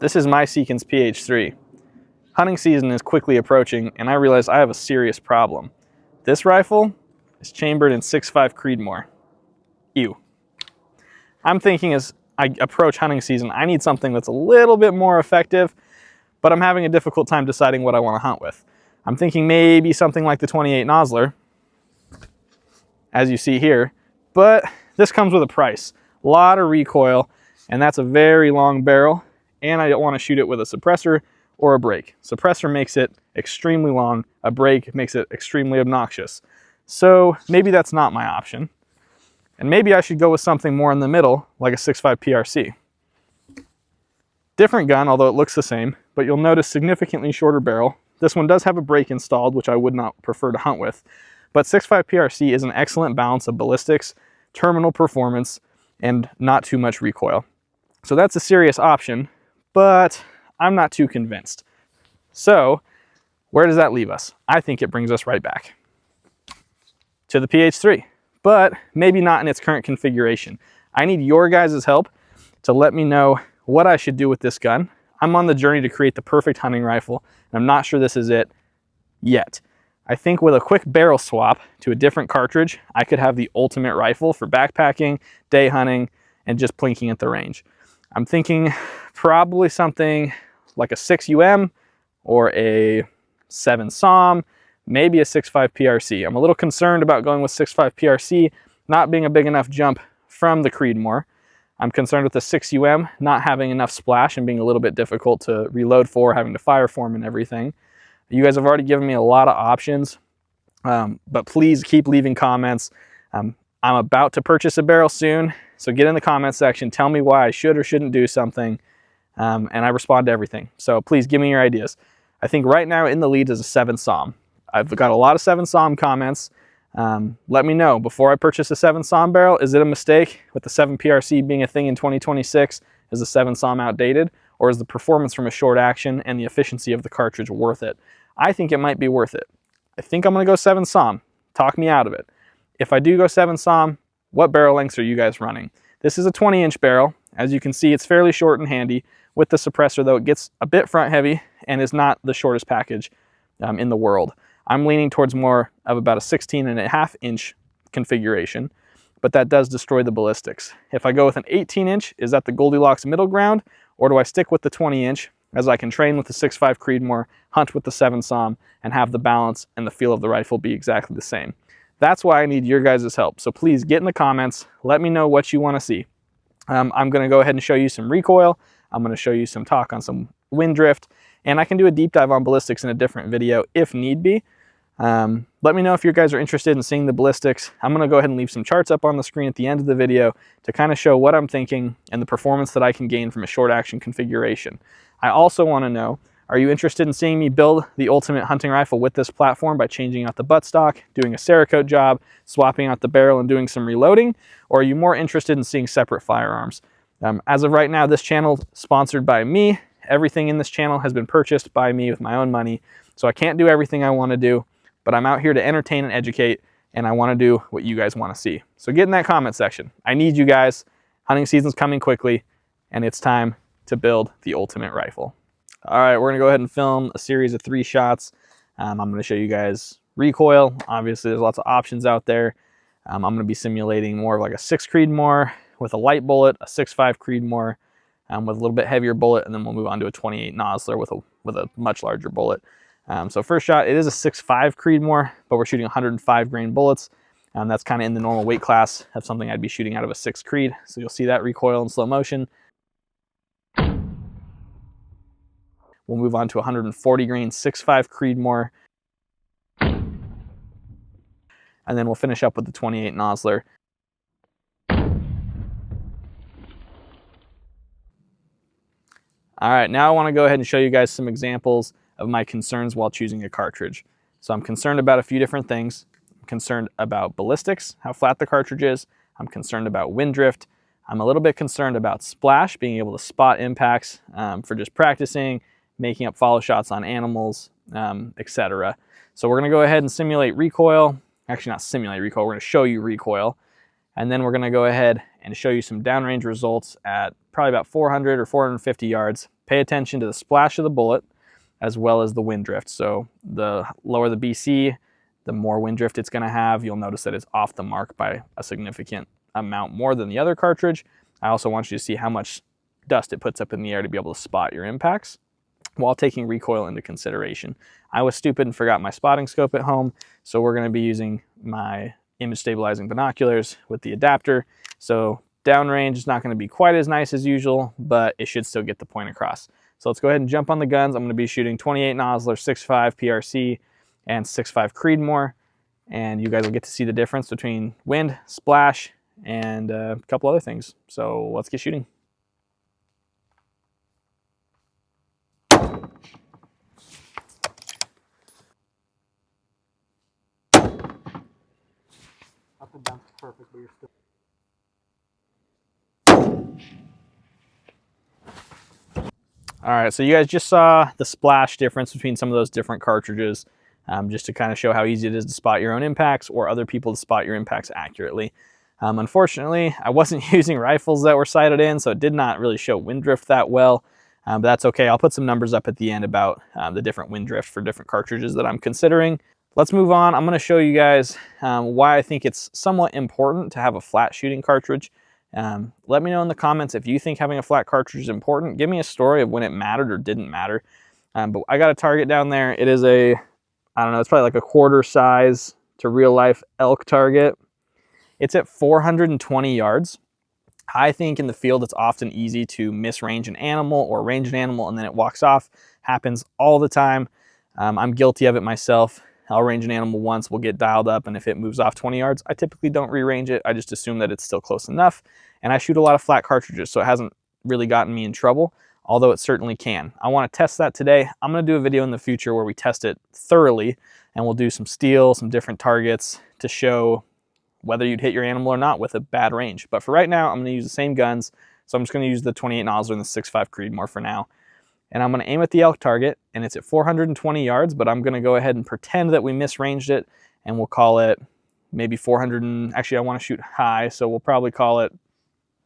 This is my Seekins PH3. Hunting season is quickly approaching, and I realize I have a serious problem. This rifle is chambered in 6.5 Creedmoor. Ew. I'm thinking as I approach hunting season, I need something that's a little bit more effective, but I'm having a difficult time deciding what I want to hunt with. I'm thinking maybe something like the 28 Nosler, as you see here, but this comes with a price. A lot of recoil, and that's a very long barrel, and I don't want to shoot it with a suppressor or a brake. Suppressor makes it extremely long, a brake makes it extremely obnoxious. So maybe that's not my option. And maybe I should go with something more in the middle, like a 6.5 PRC. Different gun, although it looks the same, but you'll notice significantly shorter barrel. This one does have a brake installed, which I would not prefer to hunt with. But 6.5 PRC is an excellent balance of ballistics, terminal performance, and not too much recoil. So that's a serious option, but I'm not too convinced. So where does that leave us? I think it brings us right back to the PH3, but maybe not in its current configuration. I need your guys' help to let me know what I should do with this gun. I'm on the journey to create the perfect hunting rifle, and I'm not sure this is it yet. I think with a quick barrel swap to a different cartridge, I could have the ultimate rifle for backpacking, day hunting, and just plinking at the range. I'm thinking probably something like a 6 or a 7 SAUM, maybe a 6.5 PRC. I'm a little concerned about going with 6.5 PRC not being a big enough jump from the Creedmoor. I'm concerned with the 6 not having enough splash and being a little bit difficult to reload for, having to fire form and everything. You guys have already given me a lot of options, but please keep leaving comments. I'm about to purchase a barrel soon, so get in the comment section, tell me why I should or shouldn't do something, and I respond to everything. So please give me your ideas. I think right now in the lead is a 7 SAUM. I've got a lot of 7 SAUM comments. Let me know, before I purchase a 7 SAUM barrel, is it a mistake with the 7 PRC being a thing in 2026? Is the 7 SAUM outdated? Or is the performance from a short action and the efficiency of the cartridge worth it? I think it might be worth it. I think I'm gonna go 7 SAUM. Talk me out of it. If I do go 7 SAUM, what barrel lengths are you guys running? This is a 20-inch barrel. As you can see, it's fairly short and handy. With the suppressor though, it gets a bit front heavy and is not the shortest package in the world. I'm leaning towards more of about a 16.5-inch configuration, but that does destroy the ballistics. If I go with an 18-inch, is that the Goldilocks middle ground, or do I stick with the 20-inch as I can train with the 6.5 Creedmoor, hunt with the 7 SAUM, and have the balance and the feel of the rifle be exactly the same? That's why I need your guys' help. So please get in the comments, let me know what you want to see. I'm going to go ahead and show you some recoil. I'm going to show you some talk on some wind drift, and I can do a deep dive on ballistics in a different video if need be. Let me know if you guys are interested in seeing the ballistics. I'm going to go ahead and leave some charts up on the screen at the end of the video to kind of show what I'm thinking and the performance that I can gain from a short action configuration. I also want to know, are you interested in seeing me build the ultimate hunting rifle with this platform by changing out the buttstock, doing a Cerakote job, swapping out the barrel and doing some reloading? Or are you more interested in seeing separate firearms? As of right now, this channel is sponsored by me. Everything in this channel has been purchased by me with my own money. So I can't do everything I want to do, but I'm out here to entertain and educate, and I want to do what you guys want to see. So get in that comment section. I need you guys. Hunting season's coming quickly, and it's time to build the ultimate rifle. All right, we're gonna go ahead and film a series of 3 shots. I'm gonna show you guys recoil. Obviously, there's lots of options out there. I'm gonna be simulating more of like a 6 Creedmoor with a light bullet, a 6.5 Creedmoor with a little bit heavier bullet, and then we'll move on to a 28 Nosler with a much larger bullet. So first shot, it is a 6.5 Creedmoor, but we're shooting 105 grain bullets. That's kind of in the normal weight class of something I'd be shooting out of a 6 Creed. So you'll see that recoil in slow motion. We'll move on to 140 grain 6.5 Creedmoor. And then we'll finish up with the 28 Nosler. All right, now I want to go ahead and show you guys some examples of my concerns while choosing a cartridge. So I'm concerned about a few different things. I'm concerned about ballistics, how flat the cartridge is. I'm concerned about wind drift. I'm a little bit concerned about splash, being able to spot impacts for just practicing, making up follow shots on animals, etc. So we're gonna go ahead and simulate recoil. Actually, not simulate recoil, we're gonna show you recoil. And then we're gonna go ahead and show you some downrange results at probably about 400 or 450 yards pay attention to the splash of the bullet as well as the wind drift. So the lower the BC, the more wind drift it's going to have. You'll notice that it's off the mark by a significant amount more than the other cartridge. I also want you to see how much dust it puts up in the air to be able to spot your impacts while taking recoil into consideration. I was stupid and forgot my spotting scope at home, so we're going to be using my image stabilizing binoculars with the adapter. So downrange is not going to be quite as nice as usual, but it should still get the point across. So let's go ahead and jump on the guns. I'm going to be shooting 28 Nosler 6.5 PRC and 6.5 Creedmoor, and you guys will get to see the difference between wind, splash, and a couple other things. So let's get shooting. Up and down, perfect, but you're still. All right, so you guys just saw the splash difference between some of those different cartridges, just to kind of show how easy it is to spot your own impacts or other people to spot your impacts accurately. Unfortunately, I wasn't using rifles that were sighted in, so it did not really show wind drift that well, but that's okay. I'll put some numbers up at the end about the different wind drift for different cartridges that I'm considering. Let's move on. I'm going to show you guys why I think it's somewhat important to have a flat shooting cartridge. Let me know in the comments if you think having a flat cartridge is important. Give me a story of when it mattered or didn't matter. But I got a target down there. It is a, I don't know, it's probably like a quarter size to real life elk target. It's at 420 yards. I think in the field it's often easy to misrange an animal or range an animal and then it walks off. Happens all the time. I'm guilty of it myself. I'll range an animal once, we'll get dialed up, and if it moves off 20 yards, I typically don't re-range it. I just assume that it's still close enough. And I shoot a lot of flat cartridges, so it hasn't really gotten me in trouble, although it certainly can. I want to test that today. I'm going to do a video in the future where we test it thoroughly, and we'll do some steel, some different targets to show whether you'd hit your animal or not with a bad range. But for right now, I'm going to use the same guns, so I'm just going to use the 28 Nosler and the 6.5 Creedmoor for now. And I'm going to aim at the elk target, and it's at 420 yards, but I'm going to go ahead and pretend that we misranged it, and we'll call it maybe 400 and, actually I want to shoot high, so we'll probably call it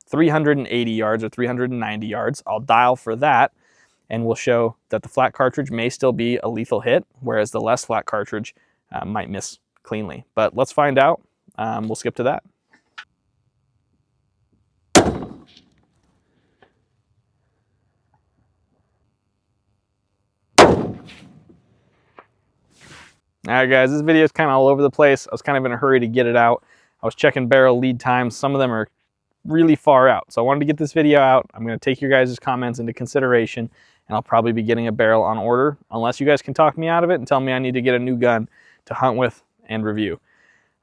380 yards or 390 yards. I'll dial for that, and we'll show that the flat cartridge may still be a lethal hit, whereas the less flat cartridge might miss cleanly. But let's find out. We'll skip to that. All right, guys, this video is kind of all over the place. I was kind of in a hurry to get it out. I was checking barrel lead times. Some of them are really far out. So I wanted to get this video out. I'm going to take your guys' comments into consideration, and I'll probably be getting a barrel on order, unless you guys can talk me out of it and tell me I need to get a new gun to hunt with and review.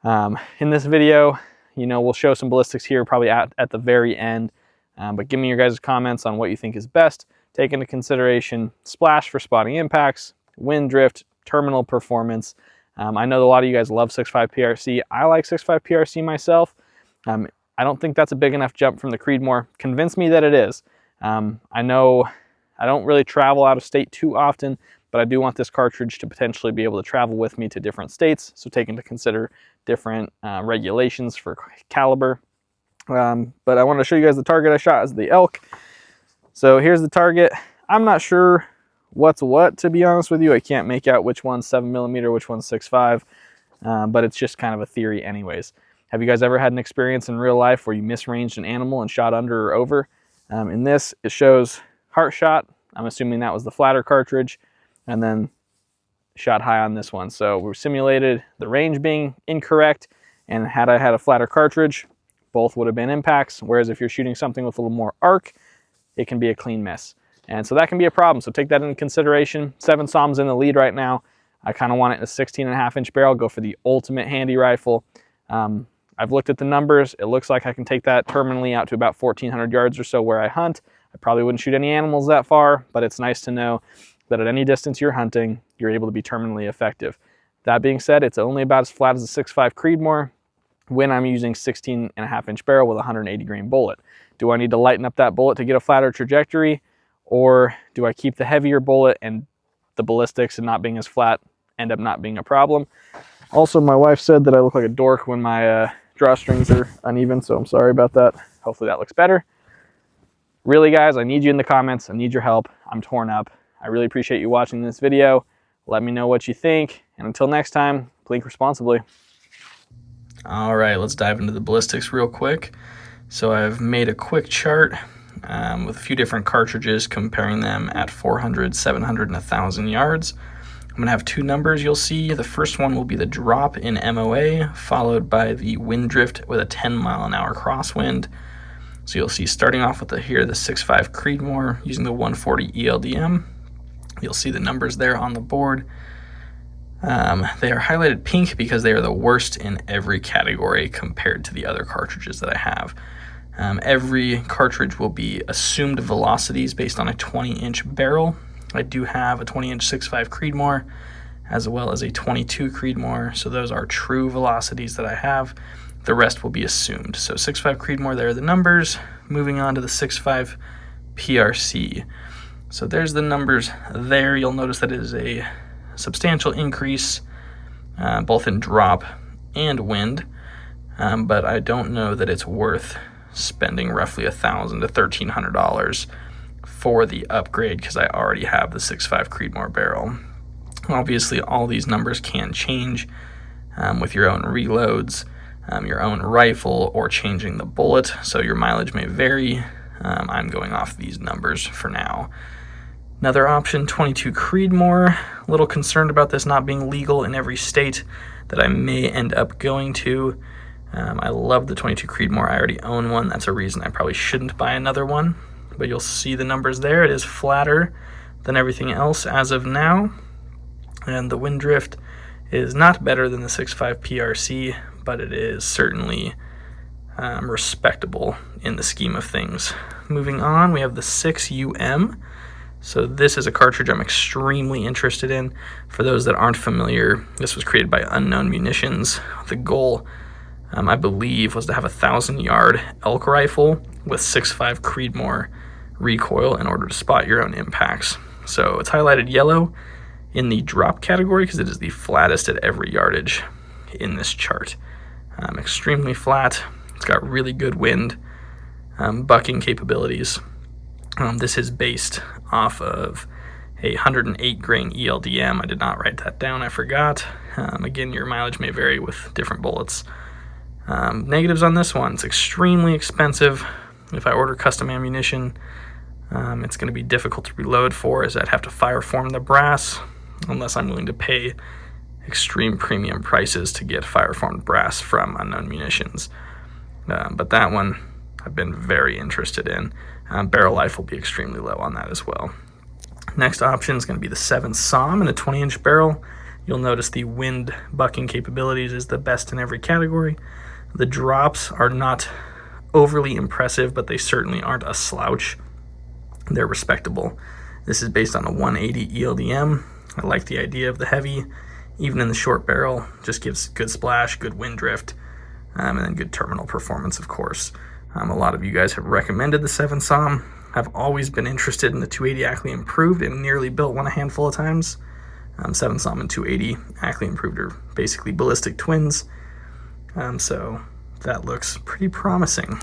In this video, you know, we'll show some ballistics here probably at the very end, but give me your guys' comments on what you think is best. Take into consideration splash for spotting impacts, wind drift, terminal performance. I know a lot of you guys love 6.5 PRC. I like 6.5 PRC myself. I don't think that's a big enough jump from the Creedmoor. Convince me that it is. I know I don't really travel out of state too often, but I do want this cartridge to potentially be able to travel with me to different states, so take into consider different regulations for caliber. But I want to show you guys the target I shot as the elk. So here's the target. I'm not sure what's what, to be honest with you. I can't make out which one's 7mm, which one's 6.5, but it's just kind of a theory anyways. Have you guys ever had an experience in real life where you misranged an animal and shot under or over? In this, it shows heart shot. I'm assuming that was the flatter cartridge, and then shot high on this one. So we simulated the range being incorrect, and had I had a flatter cartridge, both would have been impacts, whereas if you're shooting something with a little more arc, it can be a clean miss. And so that can be a problem, so take that into consideration. 7 SAUM's in the lead right now. I kind of want it in a 16.5-inch barrel, go for the ultimate handy rifle. I've looked at the numbers. It looks like I can take that terminally out to about 1,400 yards or so where I hunt. I probably wouldn't shoot any animals that far, but it's nice to know that at any distance you're hunting, you're able to be terminally effective. That being said, it's only about as flat as a 6.5 Creedmoor when I'm using 16.5-inch barrel with a 180 grain bullet. Do I need to lighten up that bullet to get a flatter trajectory? Or do I keep the heavier bullet and the ballistics and not being as flat end up not being a problem? Also, my wife said that I look like a dork when my drawstrings are uneven, so I'm sorry about that. Hopefully that looks better. Really, guys, I need you in the comments. I need your help. I'm torn up. I really appreciate you watching this video. Let me know what you think. And until next time, blink responsibly. All right, let's dive into the ballistics real quick. So I've made a quick chart with a few different cartridges, comparing them at 400, 700, and 1,000 yards. I'm gonna have two numbers you'll see. The first one will be the drop in MOA, followed by the wind drift with a 10-mile-an-hour crosswind. So you'll see starting off with the 6.5 Creedmoor using the 140 ELDM. You'll see the numbers there on the board. They are highlighted pink because they are the worst in every category compared to the other cartridges that I have. Every cartridge will be assumed velocities based on a 20-inch barrel. I do have a 20-inch 6.5 Creedmoor as well as a 22 Creedmoor, so those are true velocities that I have. The rest will be assumed. So 6.5 Creedmoor, there are the numbers. Moving on to the 6.5 PRC. So there's the numbers there. You'll notice that it is a substantial increase both in drop and wind, but I don't know that it's worth spending roughly $1,000 to $1,300 for the upgrade because I already have the 6.5 Creedmoor barrel. Obviously, all these numbers can change with your own reloads, your own rifle, or changing the bullet, so your mileage may vary. I'm going off these numbers for now. Another option, 22 Creedmoor. A little concerned about this not being legal in every state that I may end up going to. I love the 22 Creedmoor. I already own one. That's a reason I probably shouldn't buy another one. But you'll see the numbers there. It is flatter than everything else as of now. And the wind drift is not better than the 6.5 PRC, but it is certainly respectable in the scheme of things. Moving on, we have the 6UM. So this is a cartridge I'm extremely interested in. For those that aren't familiar, this was created by Unknown Munitions. The goal, I believe, was to have a 1,000-yard elk rifle with 6.5 Creedmoor recoil in order to spot your own impacts. So it's highlighted yellow in the drop category because it is the flattest at every yardage in this chart. Extremely flat. It's got really good wind bucking capabilities. This is based off of a 108 grain ELDM. I did not write that down, I forgot. Again, your mileage may vary with different bullets. Negatives on this one, it's extremely expensive. If I order custom ammunition, it's going to be difficult to reload for, as I'd have to fire form the brass, unless I'm willing to pay extreme premium prices to get fire formed brass from Unknown Munitions. But that one I've been very interested in. Barrel life will be extremely low on that as well. Next option is going to be the 7 SOM in a 20-inch barrel. You'll notice the wind bucking capabilities is the best in every category. The drops are not overly impressive, but they certainly aren't a slouch. They're respectable. This is based on a 180 ELDM. I like the idea of the heavy, even in the short barrel. Just gives good splash, good wind drift, and then good terminal performance, of course. A lot of you guys have recommended the 7 SOM. I've always been interested in the 280 Ackley Improved and nearly built one a handful of times. 7 SOM and 280 Ackley Improved are basically ballistic twins. So that looks pretty promising.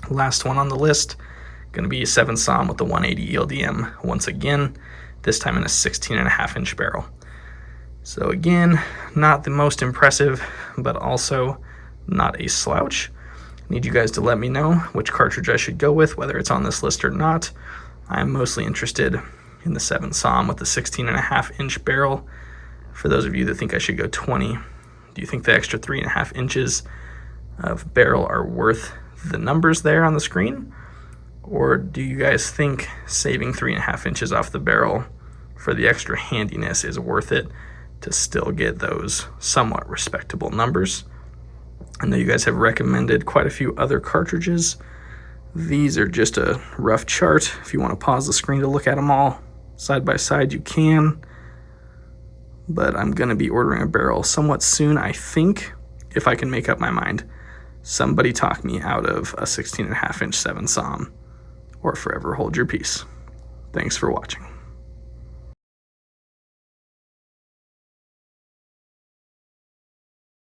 Last one on the list, going to be a 7 SOM with the 180 ELDM once again, this time in a 16.5-inch barrel. So again, not the most impressive, but also not a slouch. Need you guys to let me know which cartridge I should go with, whether it's on this list or not. I'm mostly interested in the 7 SOM with the 16.5-inch barrel. For those of you that think I should go 20, do you think the extra 3.5 inches of barrel are worth the numbers there on the screen? Or do you guys think saving 3.5 inches off the barrel for the extra handiness is worth it to still get those somewhat respectable numbers? I know you guys have recommended quite a few other cartridges. These are just a rough chart. If you want to pause the screen to look at them all side by side, you can. But I'm going to be ordering a barrel somewhat soon, I think, if I can make up my mind. Somebody talk me out of a 16.5-inch 7 SOM, or forever hold your peace. Thanks for watching.